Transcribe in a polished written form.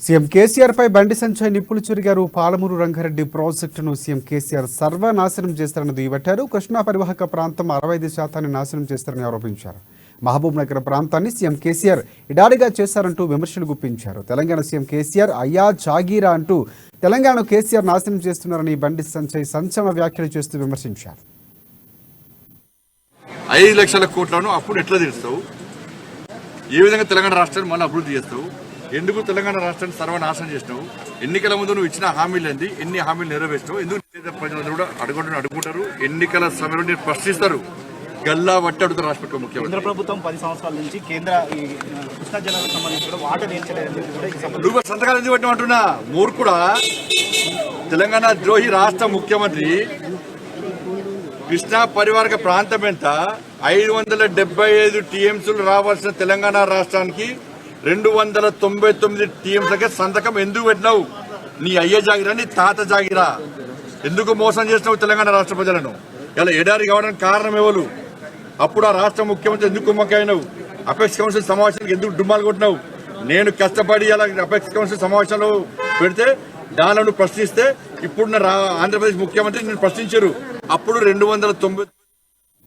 CM KCR పై బండి సంజయ్ నిప్పులు చెరిగారు. పాలమూరు రంగారెడ్డి ప్రాజెక్టును CM KCR సర్వనాశనం చేస్తారని దుయ్యబట్టారు. కృష్ణా పరివాహక ప్రాంతం 65% నాశనం చేస్తారని ఆరోపించారు. మహబూబ్ నగర్ ప్రాంతాన్ని సీఎం కేసీఆర్ ఎడారిగా చేశారంటూ విమర్శలు గుప్పించారు. తెలంగాణ సీఎం కేసీఆర్ అయ్యా జాగీరా అంటూ తెలంగాణను కేసీఆర్ నాశనం చేస్తున్నారని బండి సంజయ్ సంచలన వ్యాఖ్యలు చేస్తూ విమర్శించారు. 5 లక్షల కోట్లను అప్పుడు ఎట్లా తీరుస్తావు? ఏ విధంగా తెలంగాణ రాష్ట్రాన్ని మళ్ళీ అభివృద్ధి చేస్తావు? ఎందుకు తెలంగాణ రాష్ట్రాన్ని సర్వనాశనం చేసినావు? ఎన్నికల ముందు నువ్వు ఇచ్చిన హామీలు ఏంది? ఎన్ని హామీలు నెరవేర్చినావు? ఎందుకు ప్రజలందరూ కూడా అడుగుంటారు. ఎన్నికల సమయంలో ప్రశ్నిస్తారు. గల్లా వట్టి అడుగుతారు. రాష్ట్ర ముఖ్యమంత్రి కేంద్ర ప్రభుత్వం 10 సంవత్సరాల నుంచి కృష్ణా జలాలకు సంబంధించి వాటర్ నువ్వు సంతకాలు ఎందుకు పెట్టమంటున్నా? మూర్ఖుడా, తెలంగాణ ద్రోహి రాష్ట్ర ముఖ్యమంత్రి. కృష్ణా పరివారక ప్రాంతం ఎంత? 575 టీఎంసీలు రావాల్సిన తెలంగాణ రాష్ట్రానికి 299 టీఎంసీలకే సంతకం ఎందుకు పెట్టినావు? నీ అయ్య జాగిరా, నీ తాత జాగిరా? ఎందుకు మోసం చేసినావు తెలంగాణ రాష్ట్ర ప్రజలను? ఇలా ఎడారి కావడానికి కారణం ఎవరు? అప్పుడు ఆ రాష్ట్ర ముఖ్యమంత్రి ఎందుకు కుమ్మక్కైనావు? అపెక్స్ కౌన్సిల్ సమావేశానికి ఎందుకు డుమ్మాలు కొట్టినావు? నేను కష్టపడి అలా అపెక్స్ కౌన్సిల్ సమావేశంలో పెడితే దానిలో ప్రశ్నిస్తే ఇప్పుడున్న ఆంధ్రప్రదేశ్ ముఖ్యమంత్రి నేను ప్రశ్నించారు. అప్పుడు 290